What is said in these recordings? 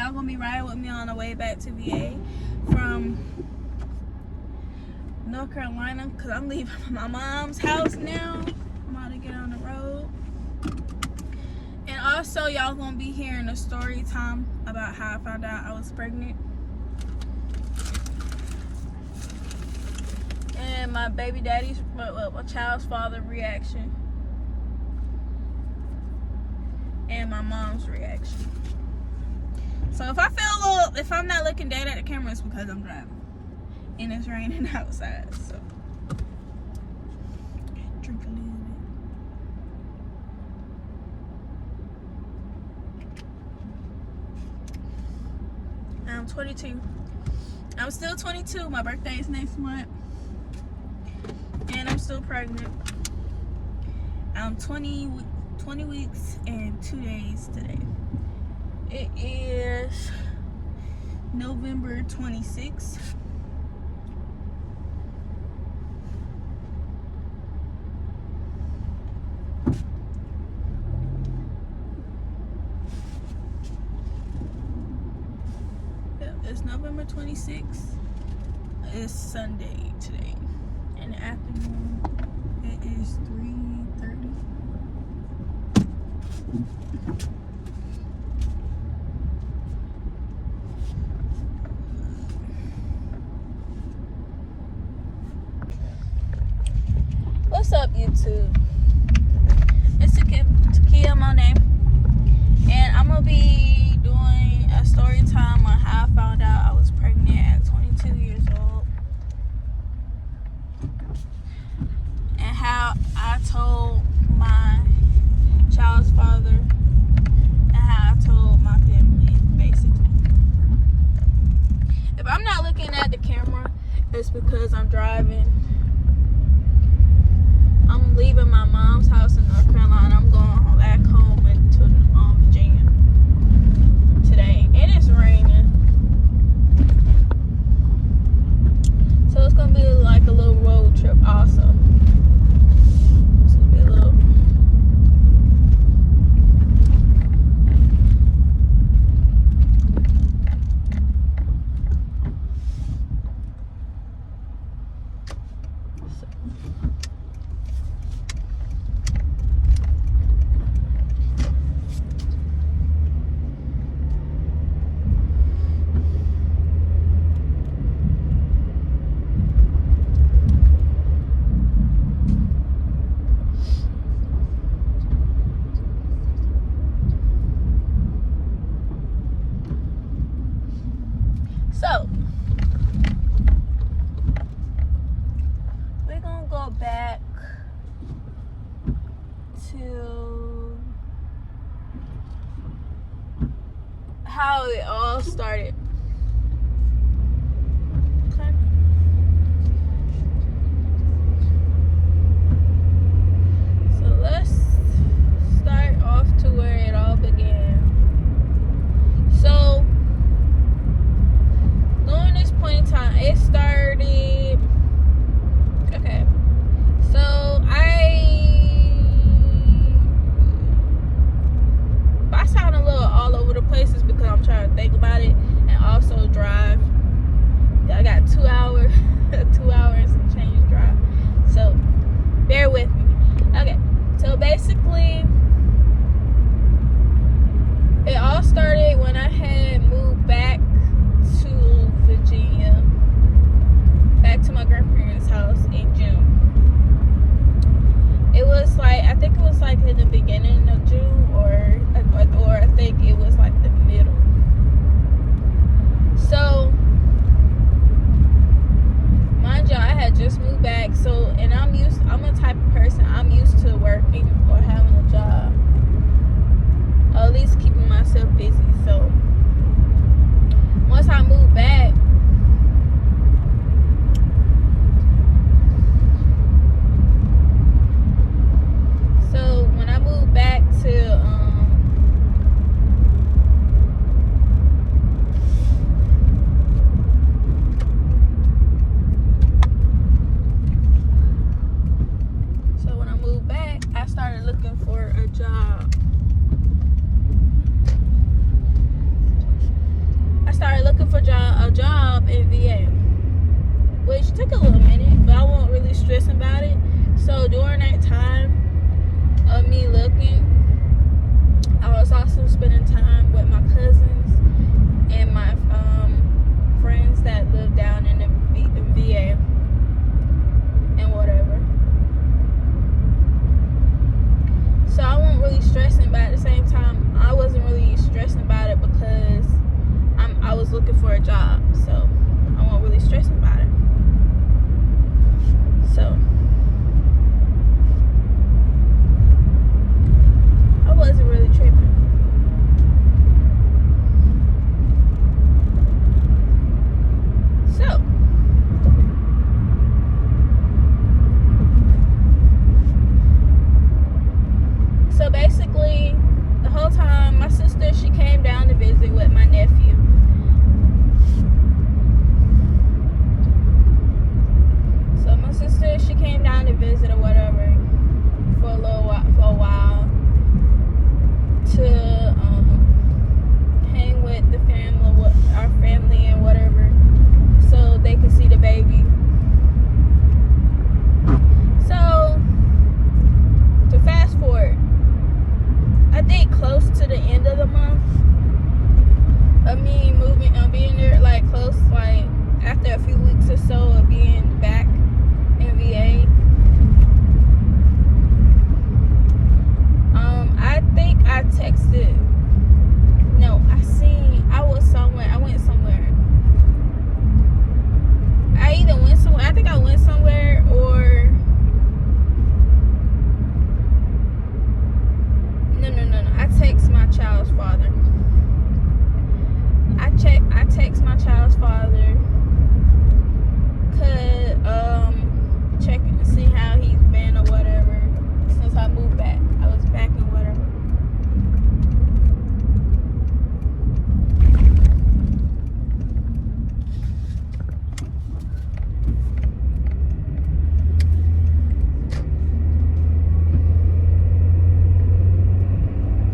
y'all gonna be riding with me on the way back to VA from North Carolina, because I'm leaving my mom's house now. I'm about to get on the road. And also, y'all gonna be hearing a story time about how I found out I was pregnant. And my baby daddy's, my child's father reaction. And my mom's reaction. So if I feel if I'm not looking dead at the camera, it's because I'm driving. And it's raining outside, so. Drink a little bit. I'm 22. I'm still 22. My birthday is next month. And I'm still pregnant. I'm 20 weeks and 2 days today. It is November 26th. It's November 26th. It's Sunday today. In the afternoon, it is 3:30. What's up, YouTube? It's Takia, my name, and I'm gonna be doing a story time on how I found out I was pregnant at 22 years old, and how I told my child's father, and how I told my family, basically. If I'm not looking at the camera, it's because I'm driving. I'm leaving my mom's house in North Carolina. I'm going back home into Virginia today, and it's raining, so it's gonna be like a little road trip also. It's gonna be a little. So, we're gonna go back to how it all started. Okay. So let's start off to where it all began. So, during this point in time, it started. Okay, so if I sound a little all over the place, it's because I'm trying to think about it and also drive. I got 2 hours, 2 hours and change drive. So bear with me. Okay, so basically, it all started when I had moved back to Virginia, back to my grandparents' house in June. It was like, I think it was like in the beginning of June, or I think it was like the middle. So, mind you, I had just moved back, so, and I'm a type of person, I'm used to working or having a job really stressing about it. So during that time of me looking, I was also spending time with my cousins and my friends that live down in the VA and whatever. So I wasn't really stressing, but at the same time, I wasn't really stressing about it because I was looking for a job. So I wasn't really stressing about it. So I wasn't really tripping. So basically, the whole time, my sister, she came down to visit with my nephew. So my sister, she came down to visit or whatever for a while to hang with the family, our family and whatever, so they could see the baby. So to fast forward, I think close to the end of the month of me being there, like close, like after a few weeks or so of being back in VA, I think I texted, no, I went somewhere. I either went somewhere, I think I went somewhere, or no, I text my child's father. I text my child's father, checking to see how he's been or whatever since I moved back. I was back and whatever.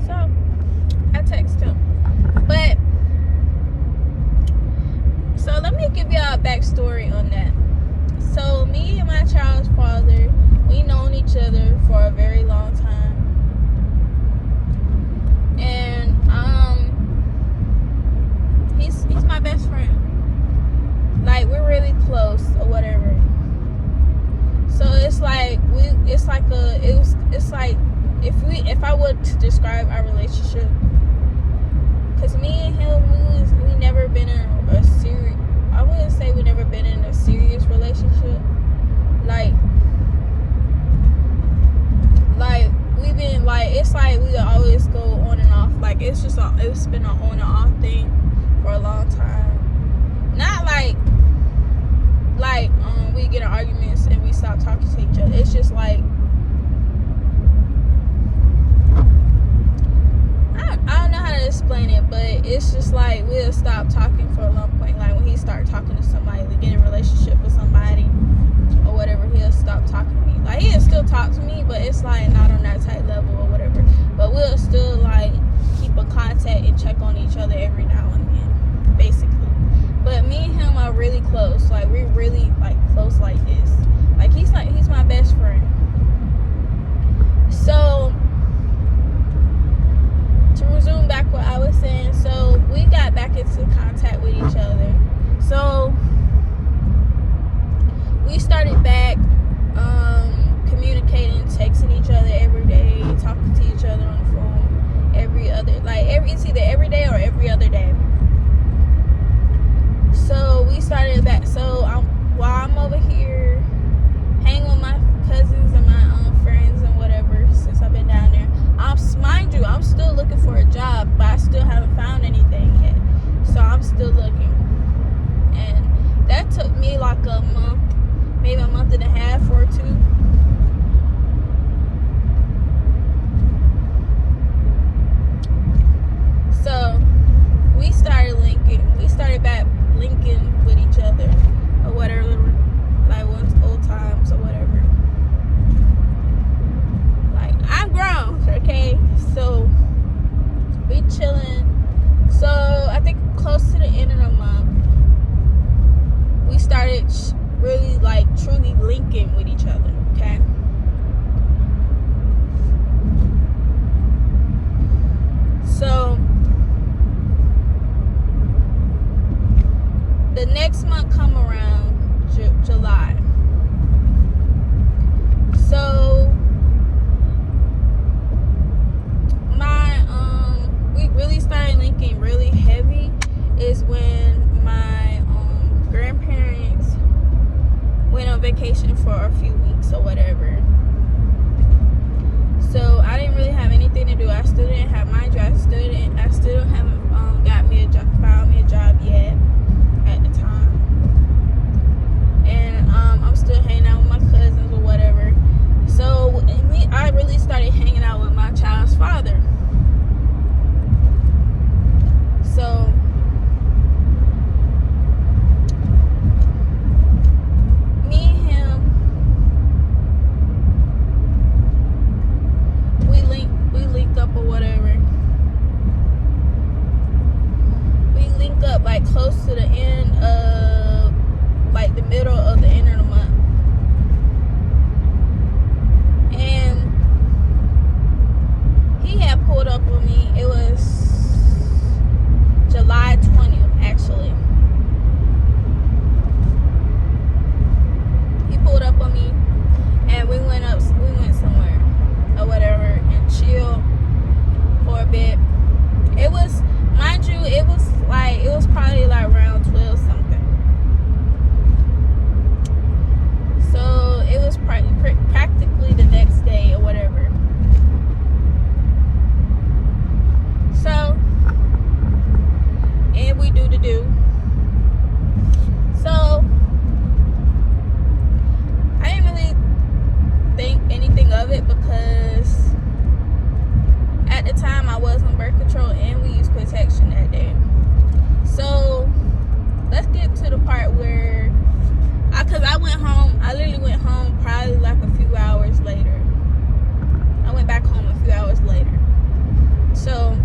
So I text him. But so let me give y'all a backstory on that. So me and my child's father, we known each other for a very long time, and he's my best friend. Like, we're really close or whatever. So it's like if I were to describe our relationship, because me and him, we never been in a serious, I wouldn't say we never been in a serious relationship. Like we've been, like, it's like we always go on and off. Like, it's been an on and off thing for a long time. Not like we get in arguments and we stop talking to each other. It's just like, I don't know how to explain it, but it's just like we'll stop talking for a long point. Like when he start talking to somebody, to get in a relationship with somebody or whatever, he'll stop talking to me. Like, he'll still talk to me, but it's like not on that type level or whatever. But we'll still like keep in contact and check on each other every now and then, basically. But me and him are really close. Like, we're really like close like this. Like, he's my best friend. So to resume back what I was saying, so we got back into contact with each other. So we started back communicating, texting each other every day, talking to each other on the phone it's either every day or every other day. So we started back. So while I'm over here hanging with my cousins and my friends and whatever, since I've been down there, mind you, I'm still looking for a job, but I still haven't found anything yet. So I'm still looking, and that took me like a month, maybe a month and a half or two. So next month come around, July. So we really started linking really heavy is when my grandparents went on vacation for a few weeks or whatever. So I didn't really have anything to do. I still didn't have my job. I still haven't found me a job yet at the time. And I'm still hanging out with my cousins or whatever. So I really started hanging out with my child's father. So me and him, we linked up or whatever. We linked up like close to the end of, like the middle of the end of the month. And he had pulled up on me. It was July 20th, actually. He pulled up on me, and we went somewhere or whatever and chilled for a bit. It was, mind you, it was probably like around 12 something. So it was practically the next day or whatever. So, and we do the do. So I didn't really think anything of it because at the time I was on birth control and we used protection that day. So let's get to the part where because I went home. I literally went home probably like a few hours later. I went back home a few hours later. So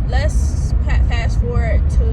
let's fast forward to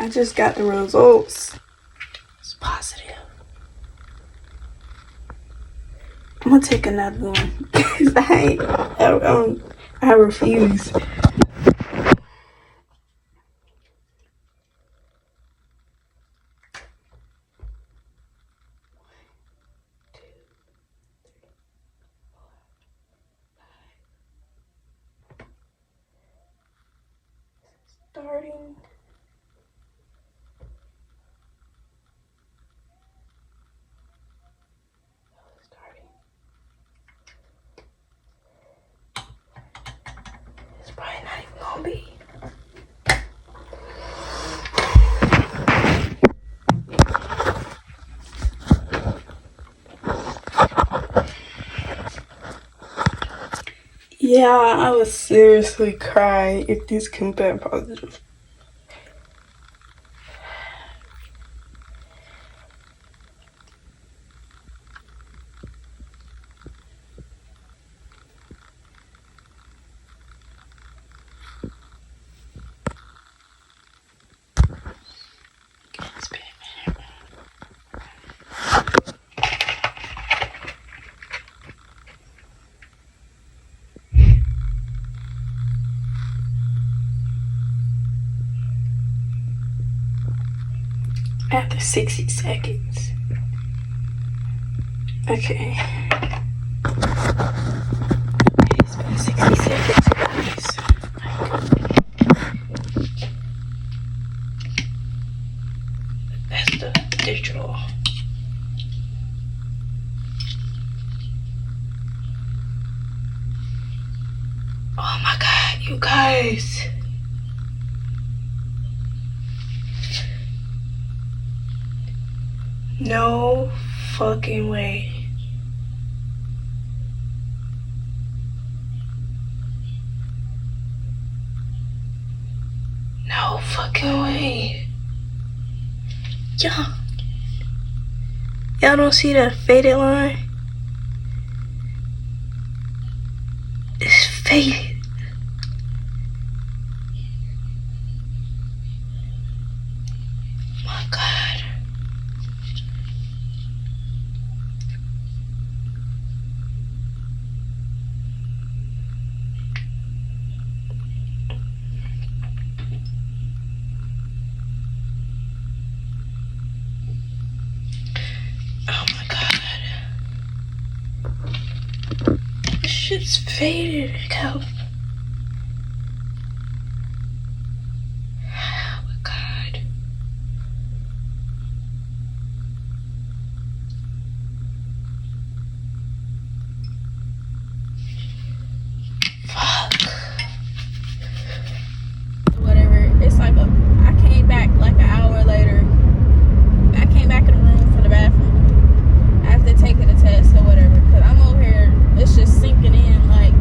I just got the results. It's positive. I'm gonna take another one because I refuse. Starting. It's probably not even gonna be. Yeah, I would seriously cry if this came back positive. After 60 seconds. Okay. It's been 60 seconds, guys. That's the digital. Oh my God, you guys. No fucking way. No fucking way. Y'all don't see that faded line? It's faded. My God. Oh my God. This shit's faded, Cal. Oh my God. Fuck. Whatever. It's like I came back like an hour later. I came back in the room from the bathroom after taking the test or whatever. Cause I'm over here. It's just sinking in like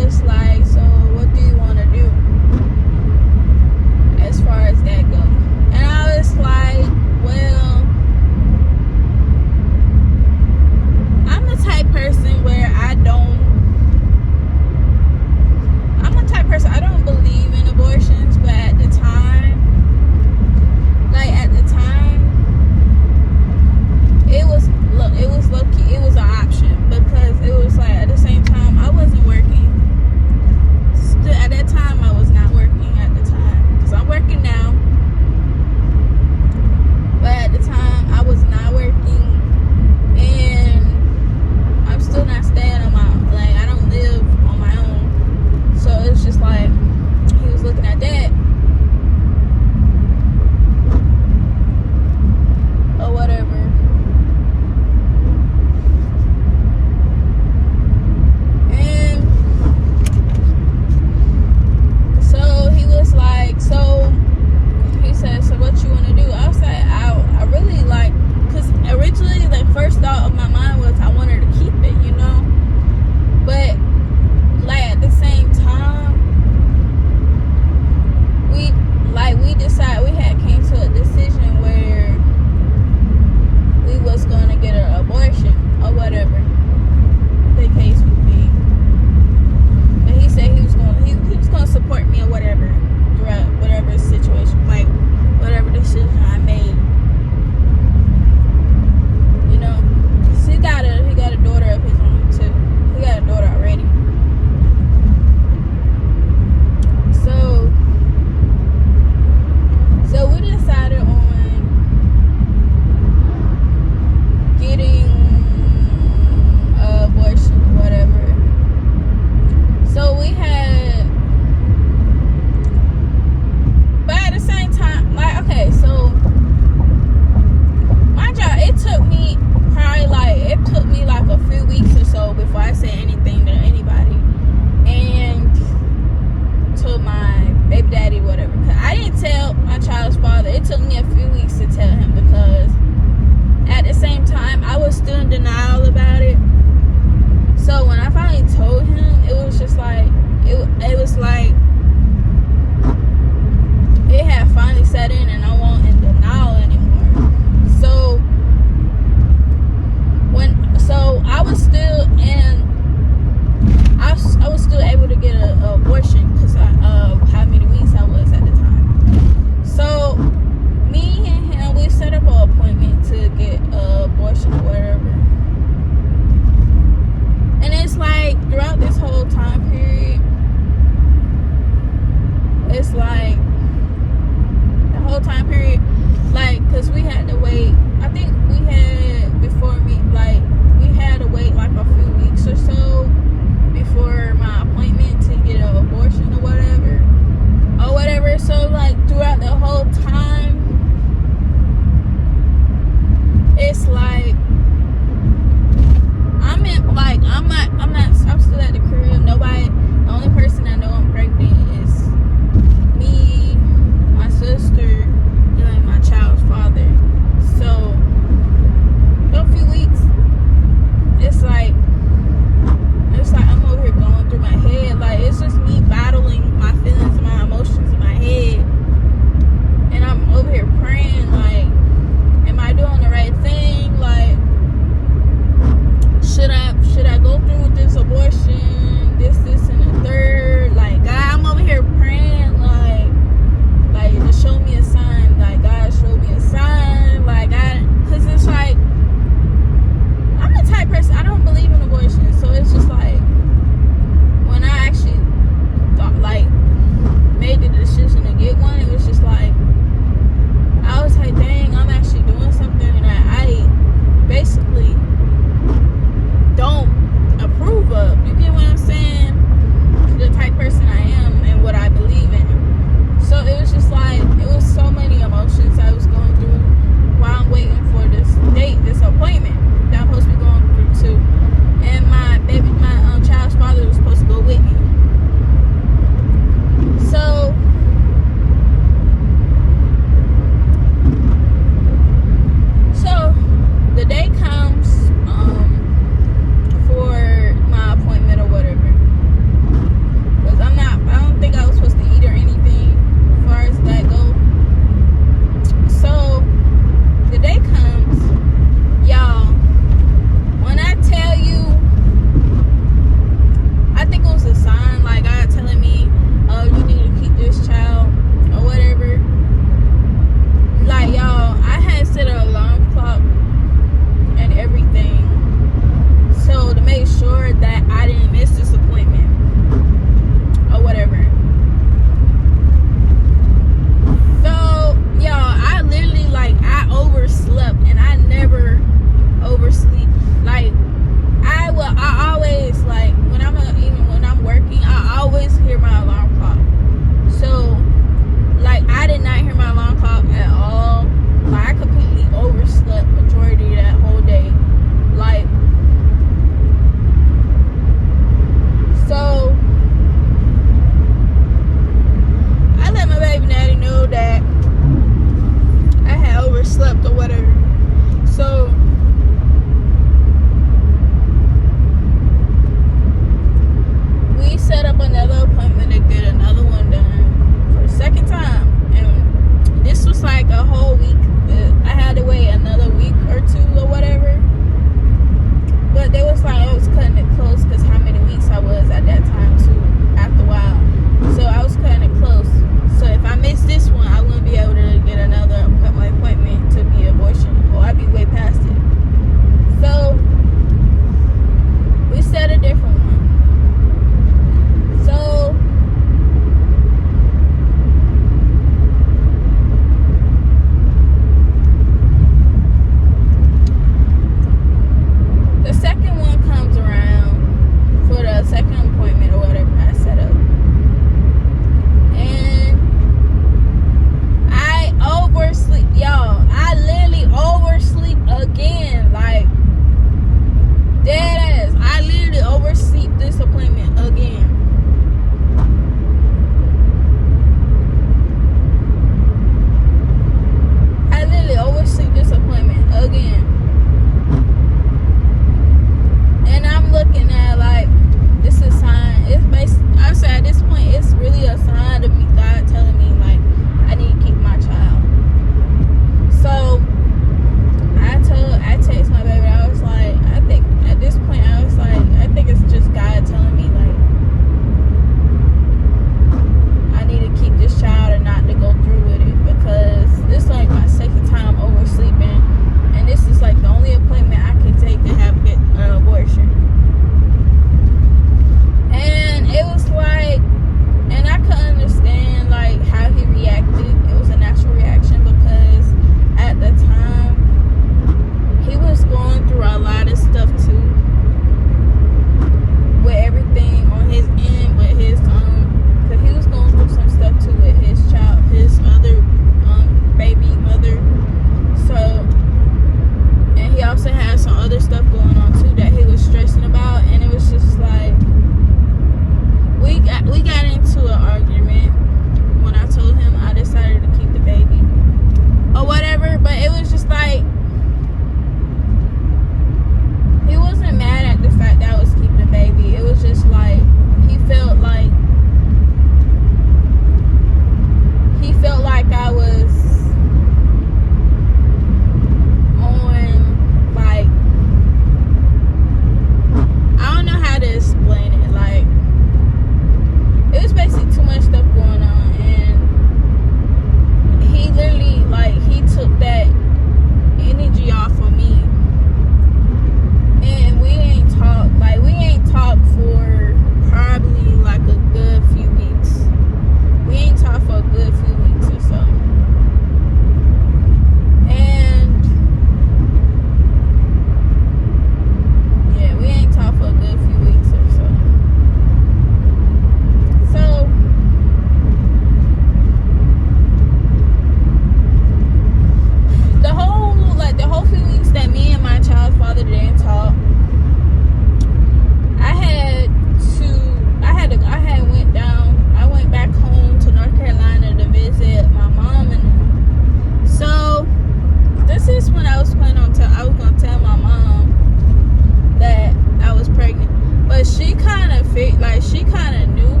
she kind of knew.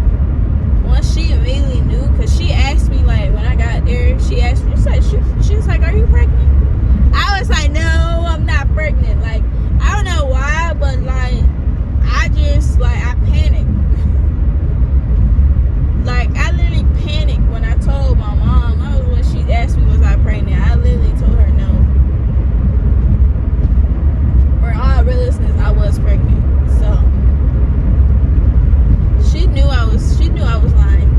Once she immediately knew, because she asked me, like, when I got there, she asked me, she was like, are you pregnant? I was like, no, I'm not pregnant. Like, I don't know why, but, like, I just, like, I panicked. Like, I literally panicked when I told my mom. That was when she asked me, was I pregnant? I literally told her no. For all realisness, I was pregnant. So she knew I was lying.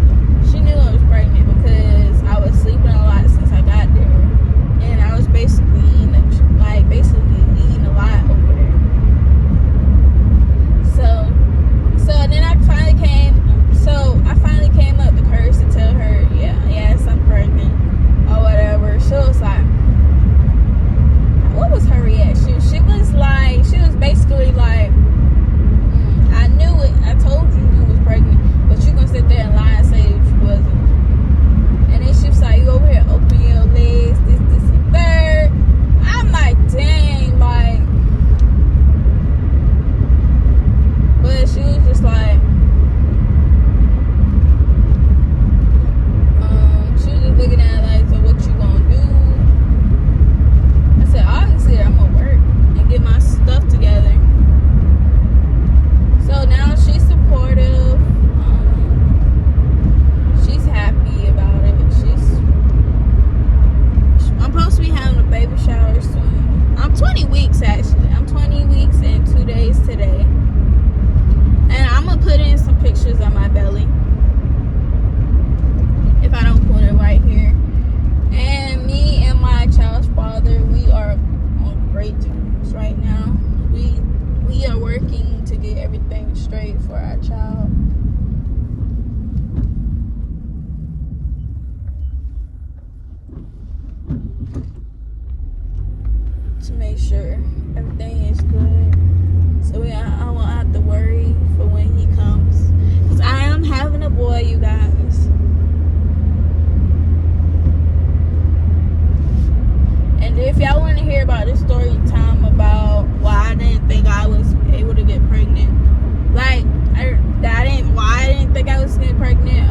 She knew I was pregnant because I was sleeping a lot since I got there, and I was basically eating a lot over there. So then I finally came up the courage to tell her, yes, I'm pregnant or whatever. She was like, what was her reaction? She was basically like, I knew it. I told you was pregnant, but you gonna sit there and lie and say that you wasn't. And then she was like, you over here open your legs, this, and third. I'm like, dang, like. But she was just like, she was just looking at it like, so what you gonna do? I said, obviously I'm gonna work and get my stuff together. So now she's supportive. She's happy about it. I'm supposed to be having a baby shower soon. I'm 20 weeks actually. I'm 20 weeks and 2 days today. And I'm gonna put in some pictures of my belly. If I don't put it right here. And me and my child's father, we are on great terms right now. We are working to get everything straight for our child. To make sure everything is good. So I won't have to worry for when he comes. Because I am having a boy, you guys. And if y'all want to hear about this story time about why I didn't think I was able to get pregnant, like why I didn't think I was getting pregnant